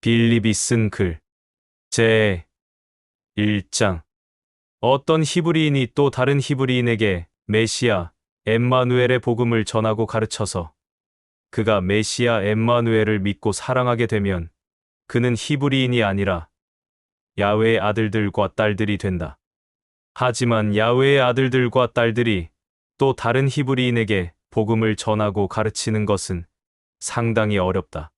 빌립이 쓴 글. 제 1장. 어떤 히브리인이 또 다른 히브리인에게 메시아 엠마누엘의 복음을 전하고 가르쳐서 그가 메시아 엠마누엘을 믿고 사랑하게 되면 그는 히브리인이 아니라 야훼의 아들들과 딸들이 된다. 하지만 야훼의 아들들과 딸들이 또 다른 히브리인에게 복음을 전하고 가르치는 것은 상당히 어렵다.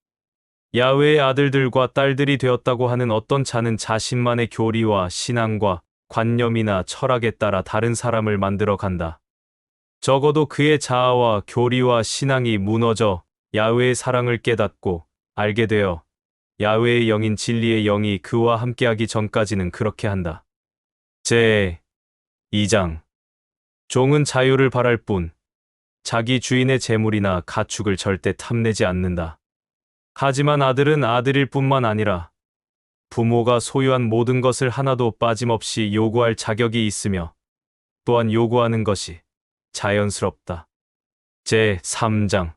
야훼의 아들들과 딸들이 되었다고 하는 어떤 자는 자신만의 교리와 신앙과 관념이나 철학에 따라 다른 사람을 만들어 간다. 적어도 그의 자아와 교리와 신앙이 무너져 야훼의 사랑을 깨닫고 알게 되어 야훼의 영인 진리의 영이 그와 함께하기 전까지는 그렇게 한다. 제 2장. 종은 자유를 바랄 뿐 자기 주인의 재물이나 가축을 절대 탐내지 않는다. 하지만 아들은 아들일 뿐만 아니라 부모가 소유한 모든 것을 하나도 빠짐없이 요구할 자격이 있으며 또한 요구하는 것이 자연스럽다. 제 3장.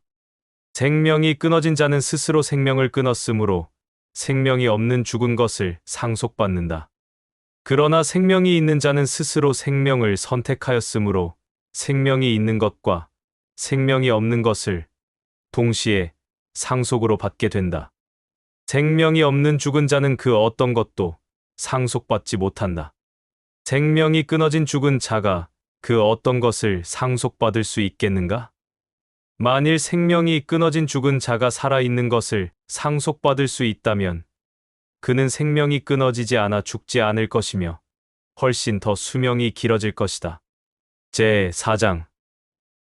생명이 끊어진 자는 스스로 생명을 끊었으므로 생명이 없는 죽은 것을 상속받는다. 그러나 생명이 있는 자는 스스로 생명을 선택하였으므로 생명이 있는 것과 생명이 없는 것을 동시에 상속으로 받게 된다. 생명이 없는 죽은 자는 그 어떤 것도 상속받지 못한다. 생명이 끊어진 죽은 자가 그 어떤 것을 상속받을 수 있겠는가? 만일 생명이 끊어진 죽은 자가 살아있는 것을 상속받을 수 있다면 그는 생명이 끊어지지 않아 죽지 않을 것이며 훨씬 더 수명이 길어질 것이다. 제 4장.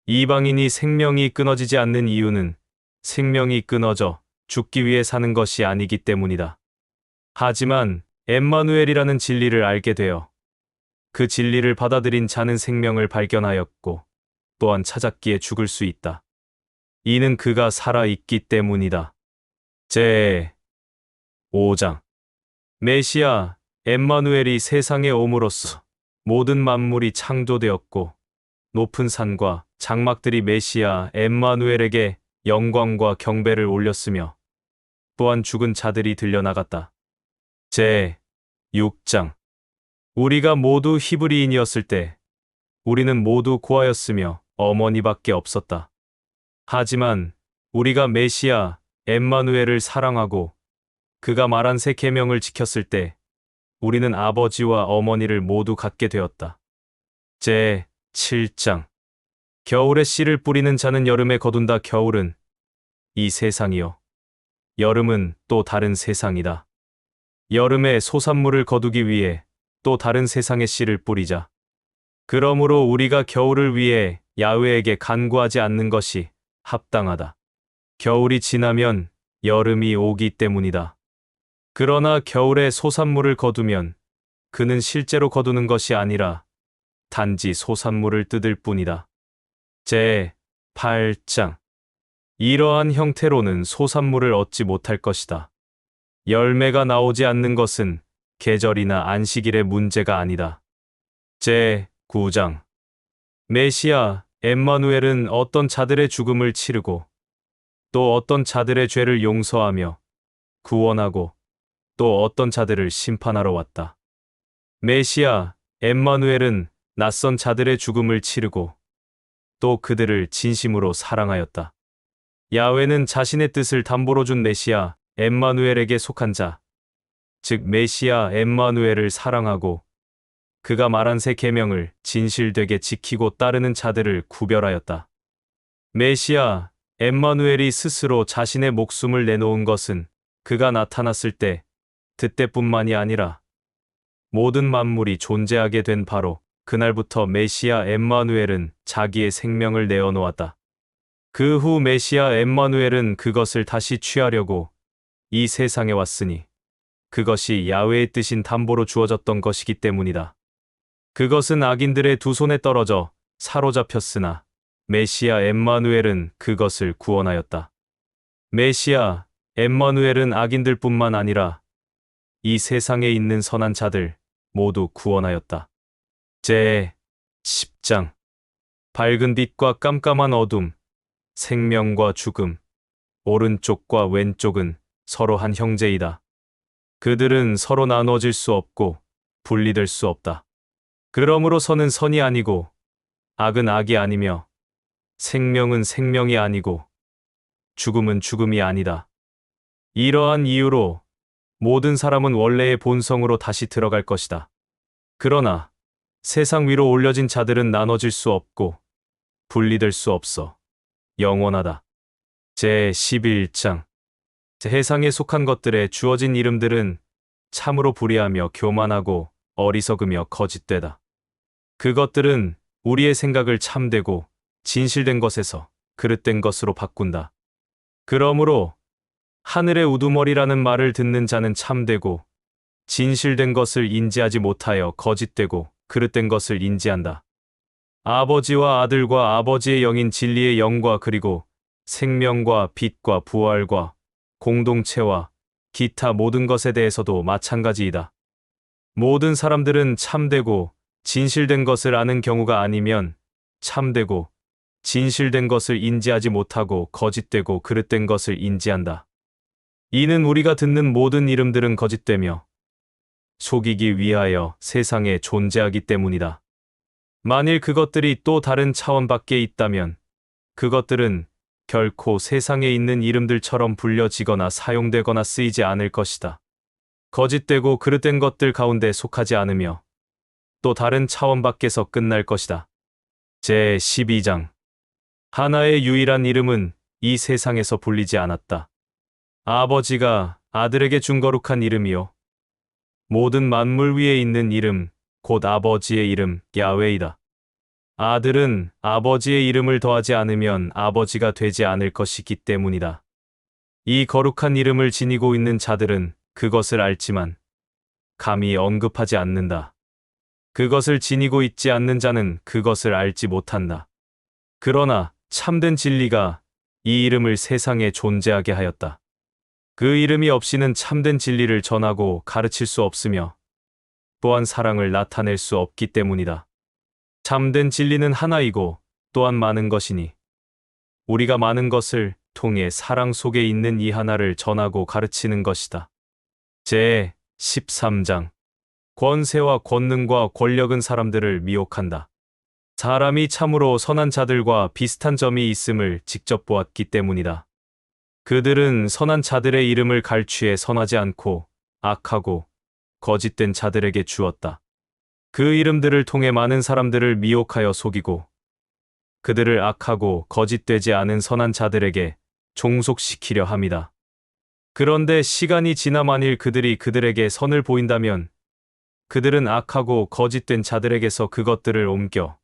이방인이 생명이 끊어지지 않는 이유는 생명이 끊어져 죽기 위해 사는 것이 아니기 때문이다. 하지만 엠마누엘이라는 진리를 알게 되어 그 진리를 받아들인 자는 생명을 발견하였고 또한 찾았기에 죽을 수 있다. 이는 그가 살아있기 때문이다. 제 5장. 메시아 엠마누엘이 세상에 옴으로써 모든 만물이 창조되었고 높은 산과 장막들이 메시아 엠마누엘에게 영광과 경배를 올렸으며 또한 죽은 자들이 들려나갔다. 제 6장. 우리가 모두 히브리인이었을 때 우리는 모두 고아였으며 어머니밖에 없었다. 하지만 우리가 메시아 엠마누엘을 사랑하고 그가 말한 새 계명을 지켰을 때 우리는 아버지와 어머니를 모두 갖게 되었다. 제 7장. 겨울에 씨를 뿌리는 자는 여름에 거둔다. 겨울은 이 세상이요. 여름은 또 다른 세상이다. 여름에 소산물을 거두기 위해 또 다른 세상에 씨를 뿌리자. 그러므로 우리가 겨울을 위해 야훼에게 간구하지 않는 것이 합당하다. 겨울이 지나면 여름이 오기 때문이다. 그러나 겨울에 소산물을 거두면 그는 실제로 거두는 것이 아니라 단지 소산물을 뜯을 뿐이다. 제 8장. 이러한 형태로는 소산물을 얻지 못할 것이다. 열매가 나오지 않는 것은 계절이나 안식일의 문제가 아니다. 제 9장. 메시아 엠마누엘은 어떤 자들의 죽음을 치르고 또 어떤 자들의 죄를 용서하며 구원하고 또 어떤 자들을 심판하러 왔다. 메시아 엠마누엘은 낯선 자들의 죽음을 치르고 또 그들을 진심으로 사랑하였다. 야훼는 자신의 뜻을 담보로 준 메시아 엠마누엘에게 속한 자, 즉 메시아 엠마누엘을 사랑하고 그가 말한 새 계명을 진실되게 지키고 따르는 자들을 구별하였다. 메시아 엠마누엘이 스스로 자신의 목숨을 내놓은 것은 그가 나타났을 때 그때뿐만이 아니라 모든 만물이 존재하게 된 바로 그날부터 메시아 엠마누엘은 자기의 생명을 내어놓았다. 그 후 메시아 엠마누엘은 그것을 다시 취하려고 이 세상에 왔으니 그것이 야훼의 뜻인 담보로 주어졌던 것이기 때문이다. 그것은 악인들의 두 손에 떨어져 사로잡혔으나 메시아 엠마누엘은 그것을 구원하였다. 메시아 엠마누엘은 악인들뿐만 아니라 이 세상에 있는 선한 자들 모두 구원하였다. 제 10장. 밝은 빛과 깜깜한 어둠, 생명과 죽음, 오른쪽과 왼쪽은 서로 한 형제이다. 그들은 서로 나눠질 수 없고 분리될 수 없다. 그러므로 선은 선이 아니고 악은 악이 아니며 생명은 생명이 아니고 죽음은 죽음이 아니다. 이러한 이유로 모든 사람은 원래의 본성으로 다시 들어갈 것이다. 그러나 세상 위로 올려진 자들은 나눠질 수 없고 분리될 수 없어 영원하다. 제11장 세상에 속한 것들에 주어진 이름들은 참으로 불의하며 교만하고 어리석으며 거짓되다. 그것들은 우리의 생각을 참되고 진실된 것에서 그릇된 것으로 바꾼다. 그러므로 하늘의 우두머리라는 말을 듣는 자는 참되고 진실된 것을 인지하지 못하여 거짓되고 그릇된 것을 인지한다. 아버지와 아들과 아버지의 영인 진리의 영과 그리고 생명과 빛과 부활과 공동체와 기타 모든 것에 대해서도 마찬가지이다. 모든 사람들은 참되고 진실된 것을 아는 경우가 아니면 참되고 진실된 것을 인지하지 못하고 거짓되고 그릇된 것을 인지한다. 이는 우리가 듣는 모든 이름들은 거짓되며 속이기 위하여 세상에 존재하기 때문이다. 만일 그것들이 또 다른 차원 밖에 있다면 그것들은 결코 세상에 있는 이름들처럼 불려지거나 사용되거나 쓰이지 않을 것이다. 거짓되고 그릇된 것들 가운데 속하지 않으며 또 다른 차원 밖에서 끝날 것이다. 제12장 하나의 유일한 이름은 이 세상에서 불리지 않았다. 아버지가 아들에게 준 거룩한 이름이요 모든 만물 위에 있는 이름 곧 아버지의 이름 야훼이다. 아들은 아버지의 이름을 더하지 않으면 아버지가 되지 않을 것이기 때문이다. 이 거룩한 이름을 지니고 있는 자들은 그것을 알지만 감히 언급하지 않는다. 그것을 지니고 있지 않는 자는 그것을 알지 못한다. 그러나 참된 진리가 이 이름을 세상에 존재하게 하였다. 그 이름이 없이는 참된 진리를 전하고 가르칠 수 없으며 또한 사랑을 나타낼 수 없기 때문이다. 참된 진리는 하나이고 또한 많은 것이니 우리가 많은 것을 통해 사랑 속에 있는 이 하나를 전하고 가르치는 것이다. 제13장 권세와 권능과 권력은 사람들을 미혹한다. 사람이 참으로 선한 자들과 비슷한 점이 있음을 직접 보았기 때문이다. 그들은 선한 자들의 이름을 갈취해 선하지 않고 악하고 거짓된 자들에게 주었다. 그 이름들을 통해 많은 사람들을 미혹하여 속이고 그들을 악하고 거짓되지 않은 선한 자들에게 종속시키려 함이다. 그런데 시간이 지나 만일 그들이 그들에게 선을 보인다면 그들은 악하고 거짓된 자들에게서 그것들을 옮겨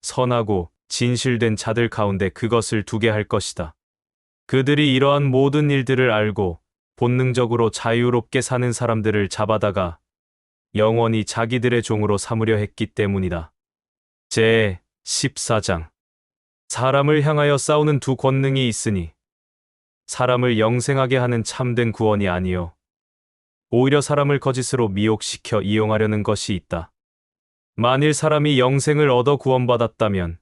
선하고 진실된 자들 가운데 그것을 두게 할 것이다. 그들이 이러한 모든 일들을 알고 본능적으로 자유롭게 사는 사람들을 잡아다가 영원히 자기들의 종으로 삼으려 했기 때문이다. 제14장 사람을 향하여 싸우는 두 권능이 있으니 사람을 영생하게 하는 참된 구원이 아니요 오히려 사람을 거짓으로 미혹시켜 이용하려는 것이 있다. 만일 사람이 영생을 얻어 구원받았다면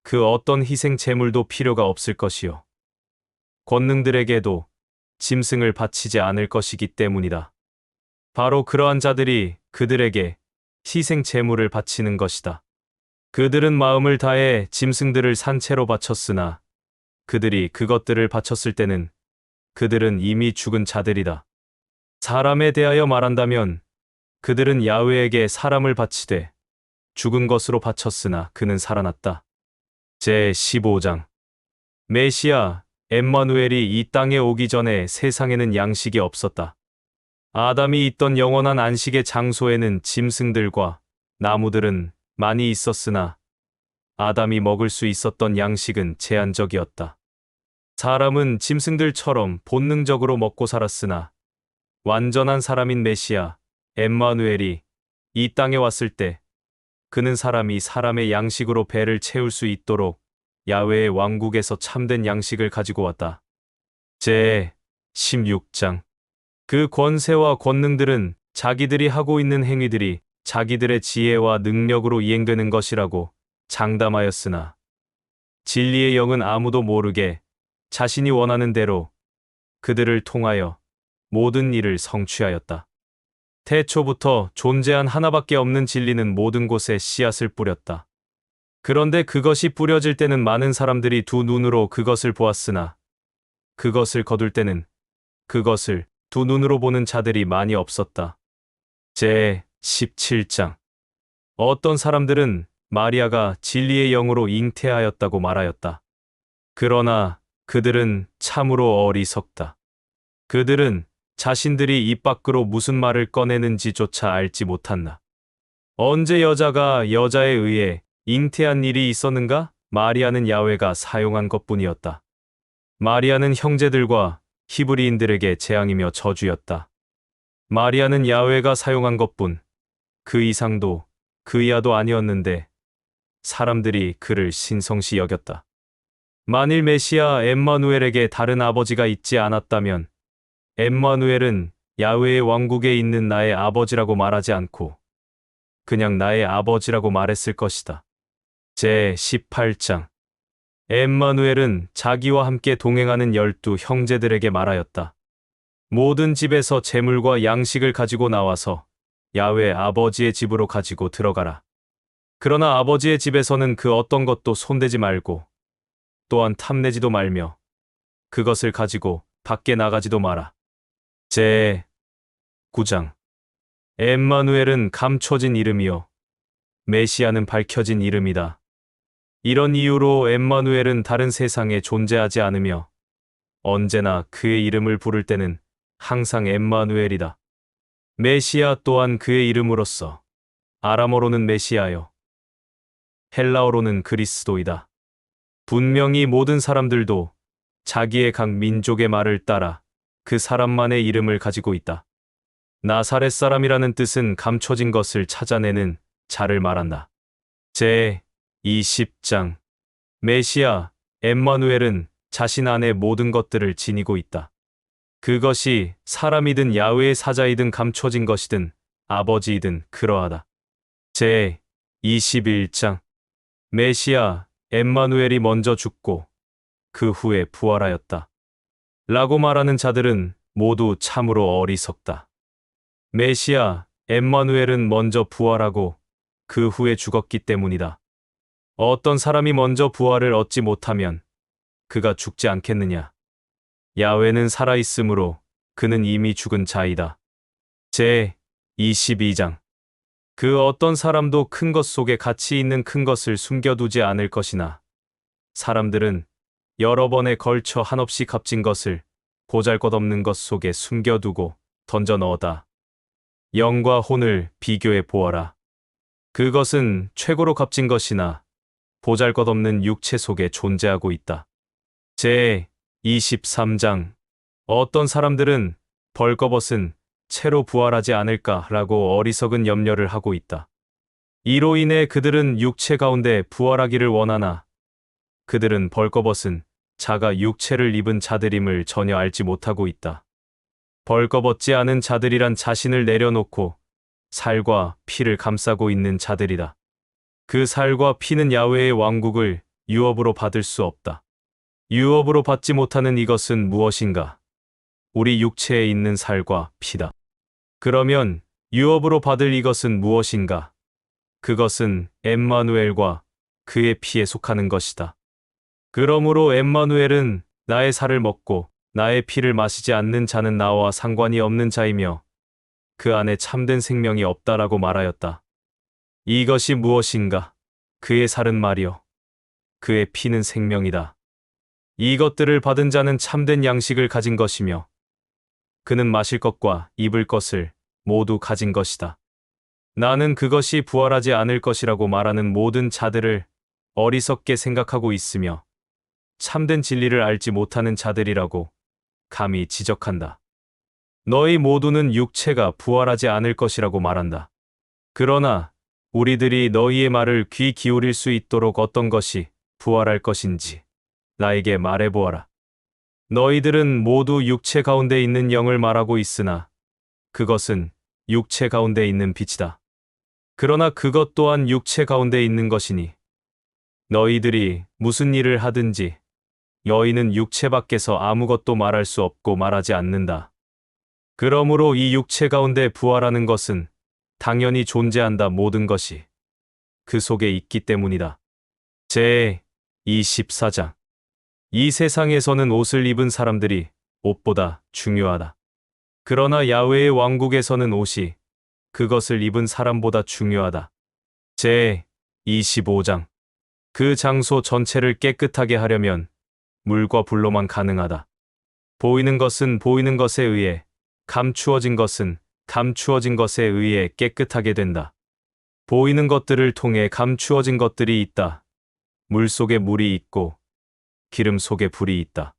그 어떤 희생 제물도 필요가 없을 것이요 권능들에게도 짐승을 바치지 않을 것이기 때문이다. 바로 그러한 자들이 그들에게 희생 제물을 바치는 것이다. 그들은 마음을 다해 짐승들을 산채로 바쳤으나 그들이 그것들을 바쳤을 때는 그들은 이미 죽은 자들이다. 사람에 대하여 말한다면 그들은 야훼에게 사람을 바치되 죽은 것으로 바쳤으나 그는 살아났다. 제15장 메시아 엠마누엘이 이 땅에 오기 전에 세상에는 양식이 없었다. 아담이 있던 영원한 안식의 장소에는 짐승들과 나무들은 많이 있었으나 아담이 먹을 수 있었던 양식은 제한적이었다. 사람은 짐승들처럼 본능적으로 먹고 살았으나 완전한 사람인 메시아 엠마누엘이 이 땅에 왔을 때 그는 사람이 사람의 양식으로 배를 채울 수 있도록 야훼의 왕국에서 참된 양식을 가지고 왔다. 제16장 그 권세와 권능들은 자기들이 하고 있는 행위들이 자기들의 지혜와 능력으로 이행되는 것이라고 장담하였으나 진리의 영은 아무도 모르게 자신이 원하는 대로 그들을 통하여 모든 일을 성취하였다. 태초부터 존재한 하나밖에 없는 진리는 모든 곳에 씨앗을 뿌렸다. 그런데 그것이 뿌려질 때는 많은 사람들이 두 눈으로 그것을 보았으나 그것을 거둘 때는 그것을 두 눈으로 보는 자들이 많이 없었다. 제 17장. 어떤 사람들은 마리아가 진리의 영으로 잉태하였다고 말하였다. 그러나 그들은 참으로 어리석다. 그들은 자신들이 입 밖으로 무슨 말을 꺼내는지조차 알지 못한다. 언제 여자가 여자에 의해 잉태한 일이 있었는가? 마리아는 야훼가 사용한 것뿐이었다. 마리아는 형제들과 히브리인들에게 재앙이며 저주였다. 마리아는 야훼가 사용한 것뿐, 그 이상도 그 이하도 아니었는데 사람들이 그를 신성시 여겼다. 만일 메시아 엠마누엘에게 다른 아버지가 있지 않았다면 엠마누엘은 야훼의 왕국에 있는 나의 아버지라고 말하지 않고 그냥 나의 아버지라고 말했을 것이다. 제 18장. 엠마누엘은 자기와 함께 동행하는 12 형제들에게 말하였다. 모든 집에서 재물과 양식을 가지고 나와서 야훼 아버지의 집으로 가지고 들어가라. 그러나 아버지의 집에서는 그 어떤 것도 손대지 말고 또한 탐내지도 말며 그것을 가지고 밖에 나가지도 마라. 제 9장. 엠마누엘은 감춰진 이름이요 메시아는 밝혀진 이름이다. 이런 이유로 엠마누엘은 다른 세상에 존재하지 않으며 언제나 그의 이름을 부를 때는 항상 엠마누엘이다. 메시아 또한 그의 이름으로서 아람어로는 메시아요 헬라어로는 그리스도이다. 분명히 모든 사람들도 자기의 각 민족의 말을 따라 그 사람만의 이름을 가지고 있다. 나사렛 사람이라는 뜻은 감춰진 것을 찾아내는 자를 말한다. 제 20장. 메시아 엠마누엘은 자신 안에 모든 것들을 지니고 있다. 그것이 사람이든 야훼의 사자이든 감춰진 것이든 아버지이든 그러하다. 제 21장. 메시아 엠마누엘이 먼저 죽고 그 후에 부활하였다. 라고 말하는 자들은 모두 참으로 어리석다. 메시아 엠마누엘은 먼저 부활하고 그 후에 죽었기 때문이다. 어떤 사람이 먼저 부활을 얻지 못하면 그가 죽지 않겠느냐? 야훼는 살아있으므로 그는 이미 죽은 자이다. 제 22장. 그 어떤 사람도 큰 것 속에 가치 있는 큰 것을 숨겨두지 않을 것이나 사람들은 여러 번에 걸쳐 한없이 값진 것을 보잘것없는 것 속에 숨겨두고 던져 넣어다. 영과 혼을 비교해 보아라. 그것은 최고로 값진 것이나 보잘것없는 육체 속에 존재하고 있다. 제 23장. 어떤 사람들은 벌거벗은 채로 부활하지 않을까라고 어리석은 염려를 하고 있다. 이로 인해 그들은 육체 가운데 부활하기를 원하나 그들은 벌거벗은 자가 육체를 입은 자들임을 전혀 알지 못하고 있다. 벌거벗지 않은 자들이란 자신을 내려놓고 살과 피를 감싸고 있는 자들이다. 그 살과 피는 야훼의 왕국을 유업으로 받을 수 없다. 유업으로 받지 못하는 이것은 무엇인가? 우리 육체에 있는 살과 피다. 그러면 유업으로 받을 이것은 무엇인가? 그것은 엠마누엘과 그의 피에 속하는 것이다. 그러므로 엠마누엘은 나의 살을 먹고 나의 피를 마시지 않는 자는 나와 상관이 없는 자이며 그 안에 참된 생명이 없다라고 말하였다. 이것이 무엇인가? 그의 살은 말이요 그의 피는 생명이다. 이것들을 받은 자는 참된 양식을 가진 것이며 그는 마실 것과 입을 것을 모두 가진 것이다. 나는 그것이 부활하지 않을 것이라고 말하는 모든 자들을 어리석게 생각하고 있으며 참된 진리를 알지 못하는 자들이라고 감히 지적한다. 너희 모두는 육체가 부활하지 않을 것이라고 말한다. 그러나 우리들이 너희의 말을 귀 기울일 수 있도록 어떤 것이 부활할 것인지 나에게 말해보아라. 너희들은 모두 육체 가운데 있는 영을 말하고 있으나 그것은 육체 가운데 있는 빛이다. 그러나 그것 또한 육체 가운데 있는 것이니 너희들이 무슨 일을 하든지 너희는 육체 밖에서 아무것도 말할 수 없고 말하지 않는다. 그러므로 이 육체 가운데 부활하는 것은 당연히 존재한다. 모든 것이 그 속에 있기 때문이다. 제 24장. 이 세상에서는 옷을 입은 사람들이 옷보다 중요하다. 그러나 야훼의 왕국에서는 옷이 그것을 입은 사람보다 중요하다. 제 25장. 그 장소 전체를 깨끗하게 하려면 물과 불로만 가능하다. 보이는 것은 보이는 것에 의해, 감추어진 것은 감추어진 것에 의해 깨끗하게 된다. 보이는 것들을 통해 감추어진 것들이 있다. 물 속에 물이 있고 기름 속에 불이 있다.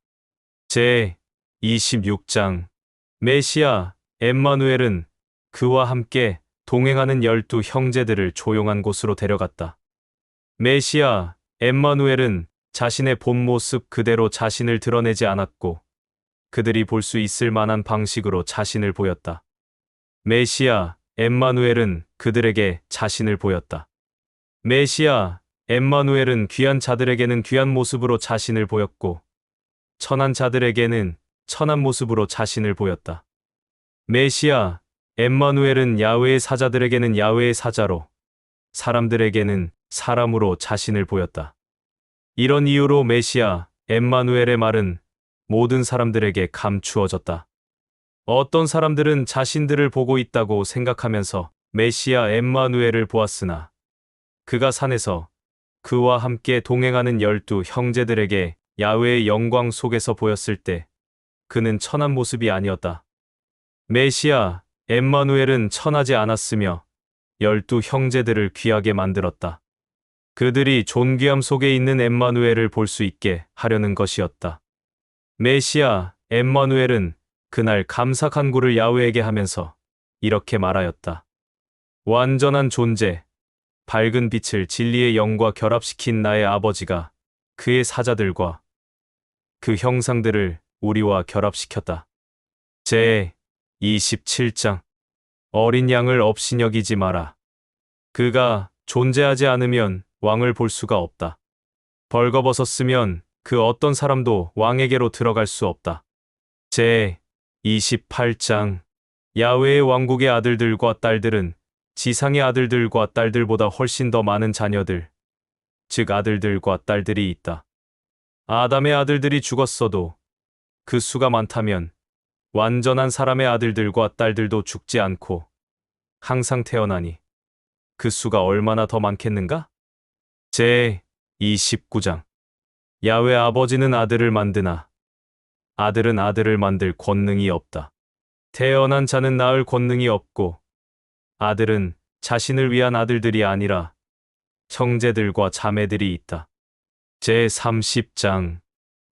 제 26장. 메시아 엠마누엘은 그와 함께 동행하는 12 형제들을 조용한 곳으로 데려갔다. 메시아 엠마누엘은 자신의 본 모습 그대로 자신을 드러내지 않았고 그들이 볼 수 있을 만한 방식으로 자신을 보였다. 메시아 엠마누엘은 그들에게 자신을 보였다. 메시아 엠마누엘은 귀한 자들에게는 귀한 모습으로 자신을 보였고 천한 자들에게는 천한 모습으로 자신을 보였다. 메시아 엠마누엘은 야훼의 사자들에게는 야훼의 사자로, 사람들에게는 사람으로 자신을 보였다. 이런 이유로 메시아 엠마누엘의 말은 모든 사람들에게 감추어졌다. 어떤 사람들은 자신들을 보고 있다고 생각하면서 메시아 엠마누엘을 보았으나 그가 산에서 그와 함께 동행하는 12 형제들에게 야훼의 영광 속에서 보였을 때 그는 천한 모습이 아니었다. 메시아 엠마누엘은 천하지 않았으며 12 형제들을 귀하게 만들었다. 그들이 존귀함 속에 있는 엠마누엘을 볼 수 있게 하려는 것이었다. 메시아 엠마누엘은 그날 감사 간구를 야훼에게 하면서 이렇게 말하였다. 완전한 존재, 밝은 빛을 진리의 영과 결합시킨 나의 아버지가 그의 사자들과 그 형상들을 우리와 결합시켰다. 제 27장. 어린 양을 업신여기지 마라. 그가 존재하지 않으면 왕을 볼 수가 없다. 벌거벗었으면 그 어떤 사람도 왕에게로 들어갈 수 없다. 제 28장. 야훼의 왕국의 아들들과 딸들은 지상의 아들들과 딸들보다 훨씬 더 많은 자녀들, 즉 아들들과 딸들이 있다. 아담의 아들들이 죽었어도 그 수가 많다면 완전한 사람의 아들들과 딸들도 죽지 않고 항상 태어나니 그 수가 얼마나 더 많겠는가? 제 29장. 야훼 아버지는 아들을 만드나 아들은 아들을 만들 권능이 없다. 태어난 자는 낳을 권능이 없고 아들은 자신을 위한 아들들이 아니라 형제들과 자매들이 있다. 제 30장.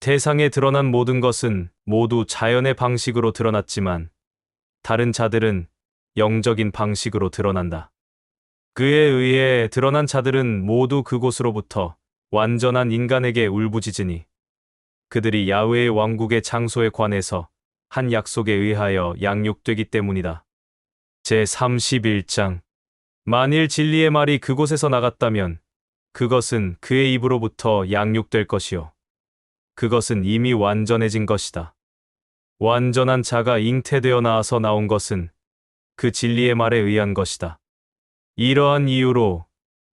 세상에 드러난 모든 것은 모두 자연의 방식으로 드러났지만 다른 자들은 영적인 방식으로 드러난다. 그에 의해 드러난 자들은 모두 그곳으로부터 완전한 인간에게 울부짖으니 그들이 야훼의 왕국의 장소에 관해서 한 약속에 의하여 양육되기 때문이다. 제 31장. 만일 진리의 말이 그곳에서 나갔다면 그것은 그의 입으로부터 양육될 것이요. 그것은 이미 완전해진 것이다. 완전한 자가 잉태되어 나와서 나온 것은 그 진리의 말에 의한 것이다. 이러한 이유로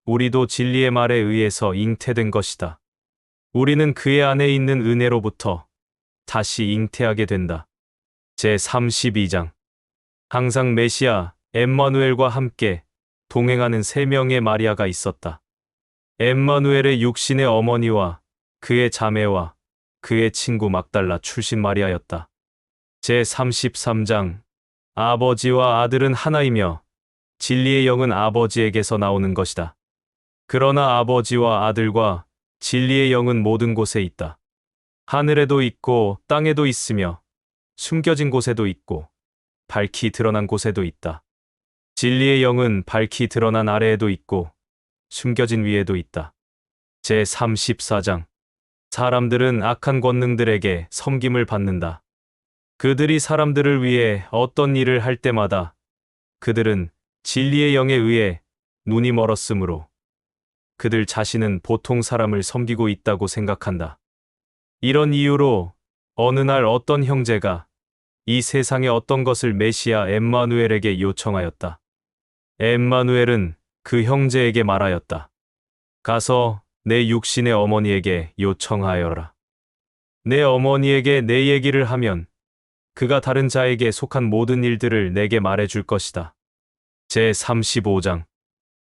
우리도 진리의 말에 의해서 잉태된 것이다. 우리는 그의 안에 있는 은혜로부터 다시 잉태하게 된다. 제 32장. 항상 메시아 엠마누엘과 함께 동행하는 3명의 마리아가 있었다. 엠마누엘의 육신의 어머니와 그의 자매와 그의 친구 막달라 출신 마리아였다. 제 33장. 아버지와 아들은 하나이며 진리의 영은 아버지에게서 나오는 것이다. 그러나 아버지와 아들과 진리의 영은 모든 곳에 있다. 하늘에도 있고 땅에도 있으며 숨겨진 곳에도 있고 밝히 드러난 곳에도 있다. 진리의 영은 밝히 드러난 아래에도 있고 숨겨진 위에도 있다. 제 34장. 사람들은 악한 권능들에게 섬김을 받는다. 그들이 사람들을 위해 어떤 일을 할 때마다 그들은 진리의 영에 의해 눈이 멀었으므로 그들 자신은 보통 사람을 섬기고 있다고 생각한다. 이런 이유로 어느 날 어떤 형제가 이 세상의 어떤 것을 메시아 엠마누엘에게 요청하였다. 엠마누엘은 그 형제에게 말하였다. 가서 내 육신의 어머니에게 요청하여라. 내 어머니에게 내 얘기를 하면 그가 다른 자에게 속한 모든 일들을 내게 말해줄 것이다. 제35장.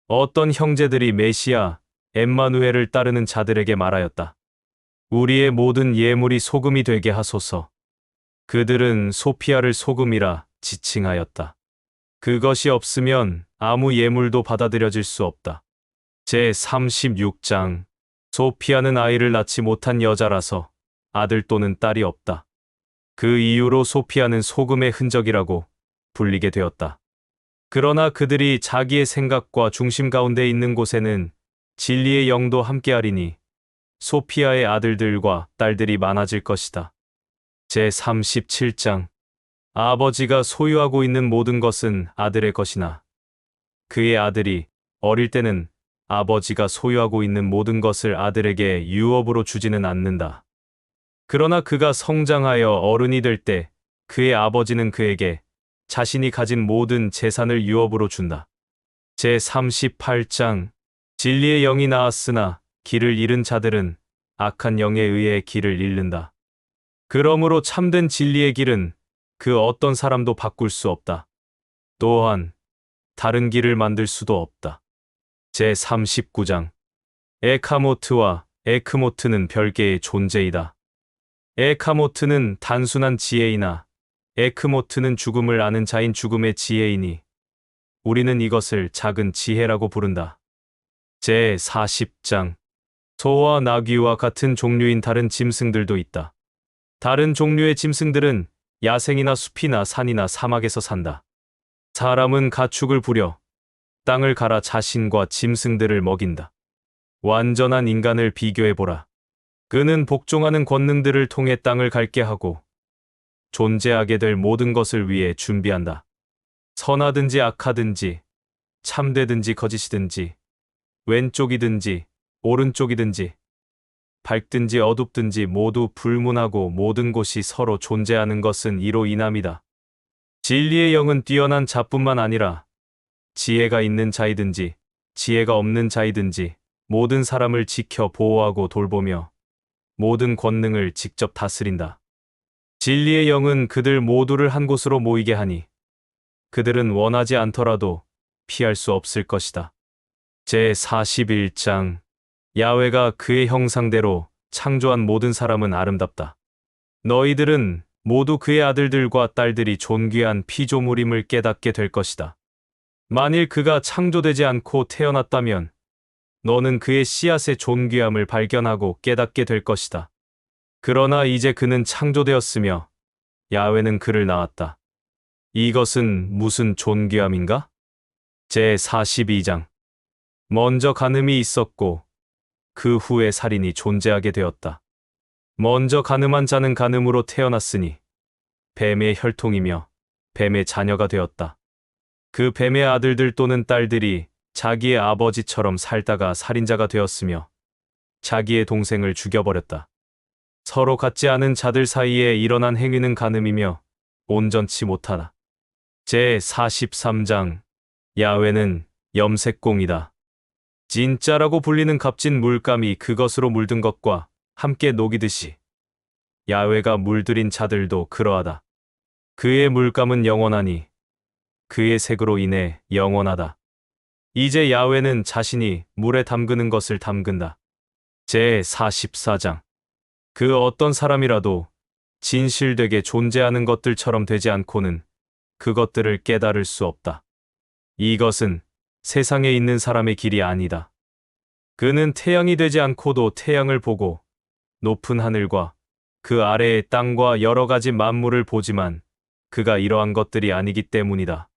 어떤 형제들이 메시아 엠마누엘을 따르는 자들에게 말하였다. 우리의 모든 예물이 소금이 되게 하소서. 그들은 소피아를 소금이라 지칭하였다. 그것이 없으면 아무 예물도 받아들여질 수 없다. 제36장. 소피아는 아이를 낳지 못한 여자라서 아들 또는 딸이 없다. 그 이유로 소피아는 소금의 흔적이라고 불리게 되었다. 그러나 그들이 자기의 생각과 중심 가운데 있는 곳에는 진리의 영도 함께하리니 소피아의 아들들과 딸들이 많아질 것이다. 제37장. 아버지가 소유하고 있는 모든 것은 아들의 것이나 그의 아들이 어릴 때는 아버지가 소유하고 있는 모든 것을 아들에게 유업으로 주지는 않는다. 그러나 그가 성장하여 어른이 될 때 그의 아버지는 그에게 자신이 가진 모든 재산을 유업으로 준다. 제38장. 진리의 영이 나았으나 길을 잃은 자들은 악한 영에 의해 길을 잃는다. 그러므로 참된 진리의 길은 그 어떤 사람도 바꿀 수 없다. 또한 다른 길을 만들 수도 없다. 제39장. 에카모트와 에크모트는 별개의 존재이다. 에카모트는 단순한 지혜이나 에크모트는 죽음을 아는 자인 죽음의 지혜이니 우리는 이것을 작은 지혜라고 부른다. 제40장. 소와 나귀와 같은 종류인 다른 짐승들도 있다. 다른 종류의 짐승들은 야생이나 숲이나 산이나 사막에서 산다. 사람은 가축을 부려 땅을 갈아 자신과 짐승들을 먹인다. 완전한 인간을 비교해보라. 그는 복종하는 권능들을 통해 땅을 갈게 하고 존재하게 될 모든 것을 위해 준비한다. 선하든지 악하든지 참되든지 거짓이든지 왼쪽이든지 오른쪽이든지 밝든지 어둡든지 모두 불문하고 모든 곳이 서로 존재하는 것은 이로 인함이다. 진리의 영은 뛰어난 자뿐만 아니라 지혜가 있는 자이든지 지혜가 없는 자이든지 모든 사람을 지켜 보호하고 돌보며 모든 권능을 직접 다스린다. 진리의 영은 그들 모두를 한 곳으로 모이게 하니 그들은 원하지 않더라도 피할 수 없을 것이다. 제41장. 야훼가 그의 형상대로 창조한 모든 사람은 아름답다. 너희들은 모두 그의 아들들과 딸들이 존귀한 피조물임을 깨닫게 될 것이다. 만일 그가 창조되지 않고 태어났다면 너는 그의 씨앗의 존귀함을 발견하고 깨닫게 될 것이다. 그러나 이제 그는 창조되었으며 야훼는 그를 낳았다. 이것은 무슨 존귀함인가? 제42장. 먼저 간음이 있었고 그 후에 살인이 존재하게 되었다. 먼저 간음한 자는 간음으로 태어났으니 뱀의 혈통이며 뱀의 자녀가 되었다. 그 뱀의 아들들 또는 딸들이 자기의 아버지처럼 살다가 살인자가 되었으며 자기의 동생을 죽여버렸다. 서로 같지 않은 자들 사이에 일어난 행위는 간음이며 온전치 못하다. 제43장. 야훼는 염색공이다. 진짜라고 불리는 값진 물감이 그것으로 물든 것과 함께 녹이듯이 야훼가 물들인 자들도 그러하다. 그의 물감은 영원하니 그의 색으로 인해 영원하다. 이제 야훼는 자신이 물에 담그는 것을 담근다. 제44장. 그 어떤 사람이라도 진실되게 존재하는 것들처럼 되지 않고는 그것들을 깨달을 수 없다. 이것은 세상에 있는 사람의 길이 아니다. 그는 태양이 되지 않고도 태양을 보고 높은 하늘과 그 아래의 땅과 여러 가지 만물을 보지만 그가 이러한 것들이 아니기 때문이다.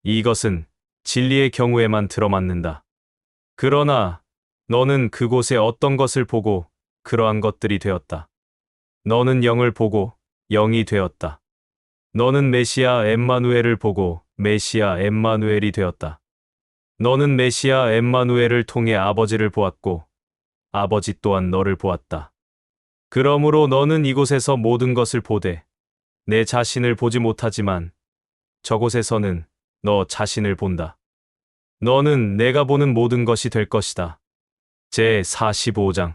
이것은 진리의 경우에만 들어맞는다. 그러나 너는 그곳에 어떤 것을 보고 그러한 것들이 되었다. 너는 영을 보고 영이 되었다. 너는 메시아 엠마누엘을 보고 메시아 엠마누엘이 되었다. 너는 메시아 엠마누엘을 통해 아버지를 보았고 아버지 또한 너를 보았다. 그러므로 너는 이곳에서 모든 것을 보되 내 자신을 보지 못하지만 저곳에서는 너 자신을 본다. 너는 내가 보는 모든 것이 될 것이다. 제 45장.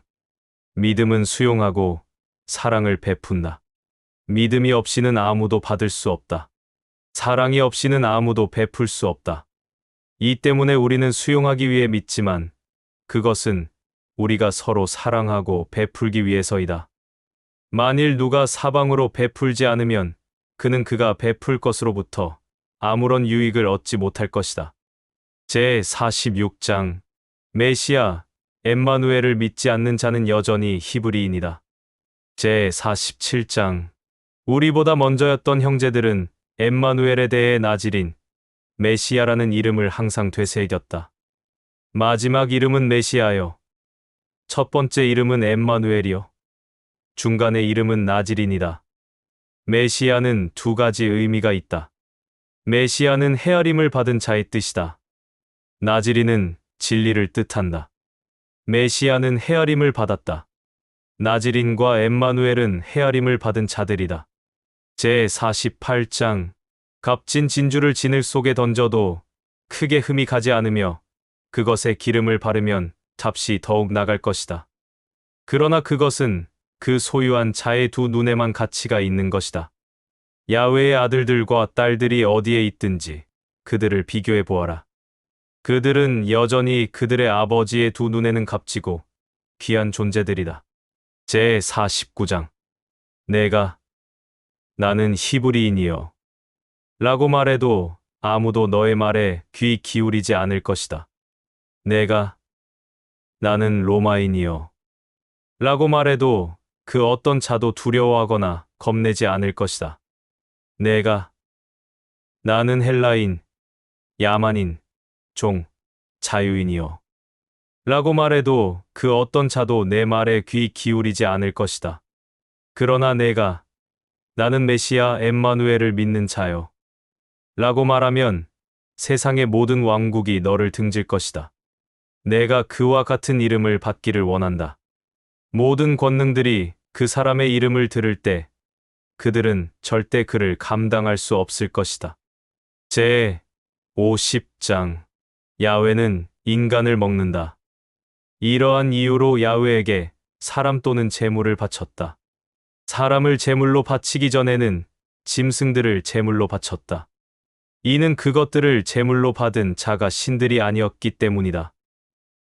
믿음은 수용하고 사랑을 베푼다. 믿음이 없이는 아무도 받을 수 없다. 사랑이 없이는 아무도 베풀 수 없다. 이 때문에 우리는 수용하기 위해 믿지만 그것은 우리가 서로 사랑하고 베풀기 위해서이다. 만일 누가 사방으로 베풀지 않으면 그는 그가 베풀 것으로부터 아무런 유익을 얻지 못할 것이다. 제 46장. 메시아 엠마누엘을 믿지 않는 자는 여전히 히브리인이다. 제 47장. 우리보다 먼저였던 형제들은 엠마누엘에 대해 나지린 메시아라는 이름을 항상 되새겼다. 마지막 이름은 메시아요. 첫 번째 이름은 엠마누엘이요. 중간의 이름은 나지린이다. 메시아는 두 가지 의미가 있다. 메시아는 헤아림을 받은 자의 뜻이다. 나지린은 진리를 뜻한다. 메시아는 헤아림을 받았다. 나지린과 엠마누엘은 헤아림을 받은 자들이다. 제 48장. 값진 진주를 진을 속에 던져도 크게 흠이 가지 않으며 그것에 기름을 바르면 값이 더욱 나갈 것이다. 그러나 그것은 그 소유한 자의 두 눈에만 가치가 있는 것이다. 야훼의 아들들과 딸들이 어디에 있든지 그들을 비교해 보아라. 그들은 여전히 그들의 아버지의 두 눈에는 값지고 귀한 존재들이다. 제 49장. 나는 히브리인이여 라고 말해도 아무도 너의 말에 귀 기울이지 않을 것이다. 나는 로마인이여 라고 말해도 그 어떤 자도 두려워하거나 겁내지 않을 것이다. 나는 헬라인, 야만인, 종, 자유인이여 라고 말해도 그 어떤 자도 내 말에 귀 기울이지 않을 것이다. 그러나 나는 메시아 엠마누엘을 믿는 자여 라고 말하면 세상의 모든 왕국이 너를 등질 것이다. 내가 그와 같은 이름을 받기를 원한다. 모든 권능들이 그 사람의 이름을 들을 때 그들은 절대 그를 감당할 수 없을 것이다. 제 50장. 야훼는 인간을 먹는다. 이러한 이유로 야훼에게 사람 또는 제물을 바쳤다. 사람을 제물로 바치기 전에는 짐승들을 제물로 바쳤다. 이는 그것들을 제물로 받은 자가 신들이 아니었기 때문이다.